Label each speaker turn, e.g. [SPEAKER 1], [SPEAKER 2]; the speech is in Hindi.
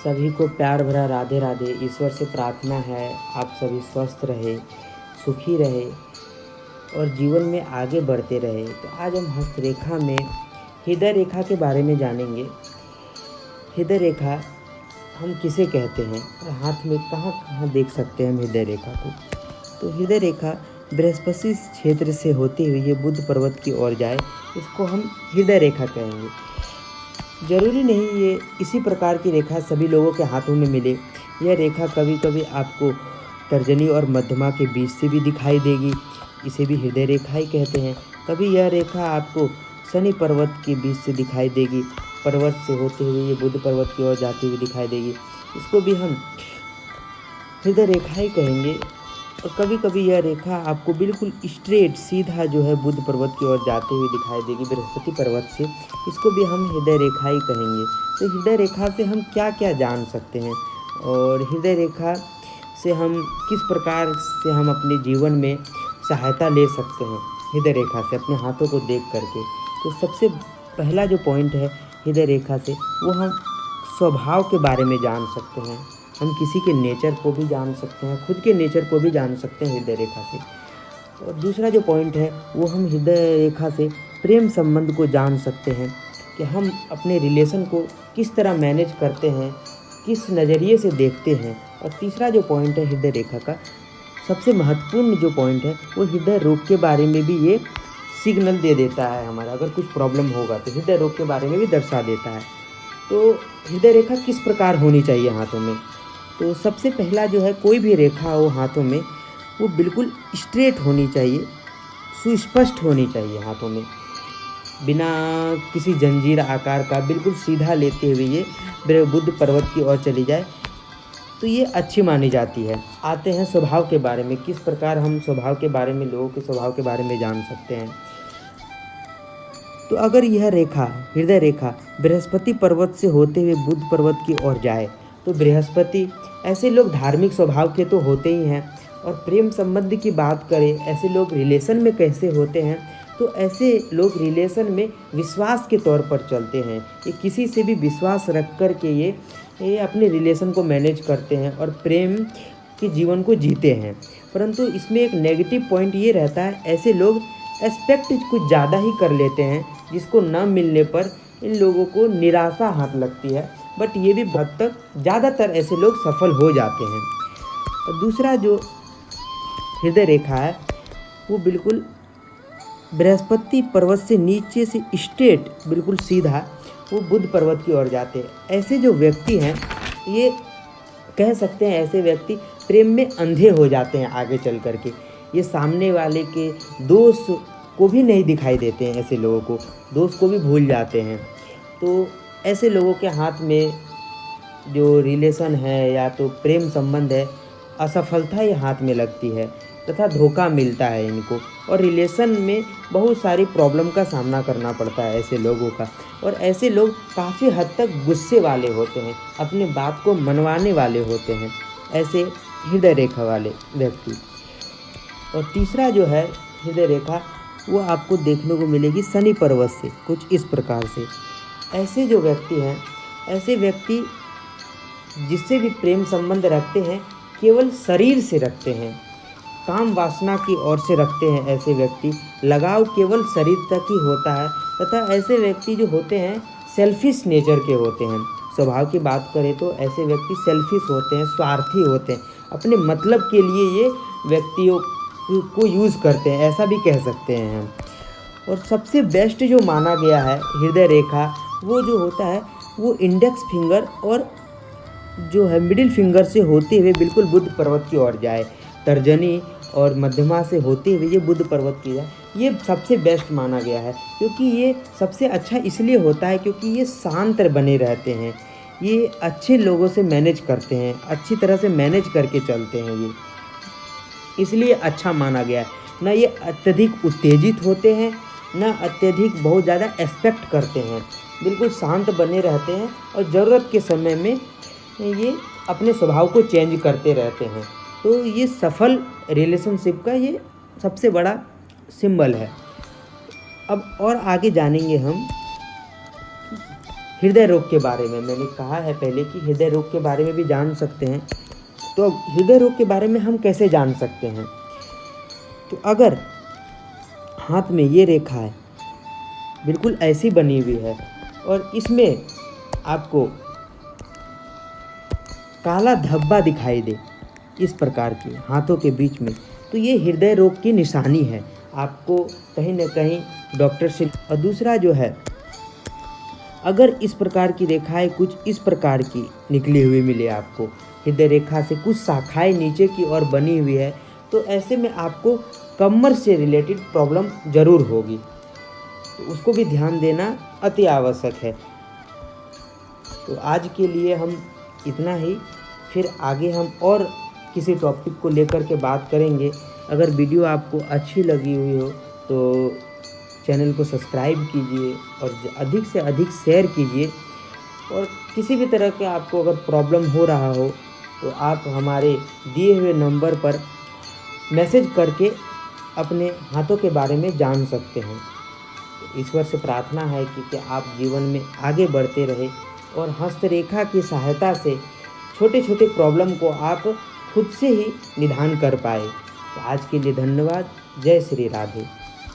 [SPEAKER 1] सभी को प्यार भरा राधे राधे। ईश्वर से प्रार्थना है आप सभी स्वस्थ रहे, सुखी रहे और जीवन में आगे बढ़ते रहे। तो आज हम हस्तरेखा में हृदय रेखा के बारे में जानेंगे। हृदय रेखा हम किसे कहते हैं और हाथ में कहाँ कहाँ देख सकते हैं हम हृदय रेखा को। तो हृदय रेखा बृहस्पति क्षेत्र से होते हुए ये बुध पर्वत की ओर जाए, इसको हम हृदय रेखा कहेंगे। जरूरी नहीं ये इसी प्रकार की रेखा सभी लोगों के हाथों में मिले। यह रेखा कभी कभी आपको तर्जनी और मध्यमा के बीच से भी दिखाई देगी, इसे भी हृदय रेखा ही कहते हैं। कभी यह रेखा आपको शनि पर्वत के बीच से दिखाई देगी, पर्वत से होते हुए ये बुध पर्वत की ओर जाती हुई दिखाई देगी, इसको भी हम हृदय रेखा ही कहेंगे। और कभी कभी यह रेखा आपको बिल्कुल स्ट्रेट सीधा जो है बुध पर्वत की ओर जाते हुए दिखाई देगी बृहस्पति पर्वत से, इसको भी हम हृदय रेखा ही कहेंगे। तो हृदय रेखा से हम क्या क्या जान सकते हैं और हृदय रेखा से हम किस प्रकार से हम अपने जीवन में सहायता ले सकते हैं हृदय रेखा से अपने हाथों को देख करके। तो सबसे पहला जो पॉइंट है हृदय रेखा से, वो हम स्वभाव के बारे में जान सकते हैं। हम किसी के नेचर को भी जान सकते हैं, खुद के नेचर को भी जान सकते हैं हृदय रेखा से। और दूसरा जो पॉइंट है वो हम हृदय रेखा से प्रेम संबंध को जान सकते हैं कि हम अपने रिलेशन को किस तरह मैनेज करते हैं, किस नज़रिए से देखते हैं। और तीसरा जो पॉइंट है हृदय रेखा का सबसे महत्वपूर्ण जो पॉइंट है वो हृदय रोग के बारे में भी ये सिग्नल दे देता है। हमारा अगर कुछ प्रॉब्लम होगा तो हृदय रोग के बारे में भी दर्शा देता है। तो हृदय रेखा किस प्रकार होनी चाहिए हाथों में, तो सबसे पहला जो है कोई भी रेखा हो हाथों में वो बिल्कुल स्ट्रेट होनी चाहिए, सुस्पष्ट होनी चाहिए हाथों में, बिना किसी जंजीर आकार का बिल्कुल सीधा लेते हुए ये बुध पर्वत की ओर चली जाए तो ये अच्छी मानी जाती है। आते हैं स्वभाव के बारे में, किस प्रकार हम स्वभाव के बारे में, लोगों के स्वभाव के बारे में जान सकते हैं। तो अगर यह रेखा हृदय रेखा बृहस्पति पर्वत से होते हुए बुध पर्वत की ओर जाए तो बृहस्पति ऐसे लोग धार्मिक स्वभाव के तो होते ही हैं। और प्रेम संबंध की बात करें, ऐसे लोग रिलेशन में कैसे होते हैं, तो ऐसे लोग रिलेशन में विश्वास के तौर पर चलते हैं। ये किसी से भी विश्वास रख कर के ये अपने रिलेशन को मैनेज करते हैं और प्रेम के जीवन को जीते हैं। परंतु इसमें एक नेगेटिव पॉइंट ये रहता है, ऐसे लोग एक्सपेक्ट कुछ ज़्यादा ही कर लेते हैं, जिसको न मिलने पर इन लोगों को निराशा हाथ लगती है। बट ये भी बहुत तक ज़्यादातर ऐसे लोग सफल हो जाते हैं। और दूसरा जो हृदय रेखा है वो बिल्कुल बृहस्पति पर्वत से नीचे से स्ट्रेट बिल्कुल सीधा वो बुध पर्वत की ओर जाते हैं। ऐसे जो व्यक्ति हैं ये कह सकते हैं, ऐसे व्यक्ति प्रेम में अंधे हो जाते हैं आगे चल कर के। ये सामने वाले के दोष को भी नहीं दिखाई देते हैं, ऐसे लोगों को दोस्त को भी भूल जाते हैं। तो ऐसे लोगों के हाथ में जो रिलेशन है या तो प्रेम संबंध है, असफलता ही हाथ में लगती है तथा धोखा मिलता है इनको, और रिलेशन में बहुत सारी प्रॉब्लम का सामना करना पड़ता है ऐसे लोगों का। और ऐसे लोग काफ़ी हद तक गुस्से वाले होते हैं, अपने बात को मनवाने वाले होते हैं ऐसे हृदय रेखा वाले व्यक्ति। और तीसरा जो है हृदय रेखा वो आपको देखने को मिलेगी शनि पर्वत से कुछ इस प्रकार से। ऐसे जो व्यक्ति हैं, ऐसे व्यक्ति जिससे भी प्रेम संबंध रखते हैं केवल शरीर से रखते हैं, काम वासना की ओर से रखते हैं। ऐसे व्यक्ति लगाव केवल शरीर तक ही होता है तथा ऐसे व्यक्ति जो होते हैं सेल्फिश नेचर के होते हैं। स्वभाव की बात करें तो ऐसे व्यक्ति सेल्फिश होते हैं, स्वार्थी होते हैं, अपने मतलब के लिए ये व्यक्तियों को यूज़ करते हैं, ऐसा भी कह सकते हैं हम। और सबसे बेस्ट जो माना गया है हृदय रेखा वो जो होता है वो इंडेक्स फिंगर और जो है मिडिल फिंगर से होते हुए बिल्कुल बुध पर्वत की ओर जाए, तर्जनी और मध्यमा से होते हुए ये बुध पर्वत की जाए, ये सबसे बेस्ट माना गया है। क्योंकि ये सबसे अच्छा इसलिए होता है क्योंकि ये शांत बने रहते हैं, ये अच्छे लोगों से मैनेज करते हैं, अच्छी तरह से मैनेज करके चलते हैं, ये इसलिए अच्छा माना गया है। ना ये अत्यधिक उत्तेजित होते हैं, ना अत्यधिक बहुत ज़्यादा एक्सपेक्ट करते हैं, बिल्कुल शांत बने रहते हैं और ज़रूरत के समय में ये अपने स्वभाव को चेंज करते रहते हैं। तो ये सफल रिलेशनशिप का ये सबसे बड़ा सिंबल है। अब और आगे जानेंगे हम हृदय रोग के बारे में मैंने कहा है पहले कि हृदय रोग के बारे में भी जान सकते हैं। तो अब हृदय रोग के बारे में हम कैसे जान सकते हैं? तो अगर हाथ में ये रेखा है, बिल्कुल ऐसी बनी हुई है और इसमें आपको काला धब्बा दिखाई दे इस प्रकार के हाथों के बीच में, तो ये हृदय रोग की निशानी है। आपको कहीं ना कहीं डॉक्टर से। और दूसरा जो है, अगर इस प्रकार की रेखाएं कुछ इस प्रकार की निकली हुई मिले आपको, हृदय रेखा से कुछ शाखाएं नीचे की ओर बनी हुई है, तो ऐसे में आपको कमर से रिलेटेड प्रॉब्लम ज़रूर होगी, तो उसको भी ध्यान देना अति आवश्यक है। तो आज के लिए हम इतना ही, फिर आगे हम और किसी टॉपिक को लेकर के बात करेंगे। अगर वीडियो आपको अच्छी लगी हुई हो तो चैनल को सब्सक्राइब कीजिए और अधिक से अधिक शेयर कीजिए। और किसी भी तरह के आपको अगर प्रॉब्लम हो रहा हो तो आप हमारे दिए हुए नंबर पर मैसेज करके अपने हाथों के बारे में जान सकते हैं। तो ईश्वर से प्रार्थना है कि आप जीवन में आगे बढ़ते रहे और हस्तरेखा की सहायता से छोटे छोटे प्रॉब्लम को आप खुद से ही निदान कर पाए। तो आज के लिए धन्यवाद। जय श्री राधे।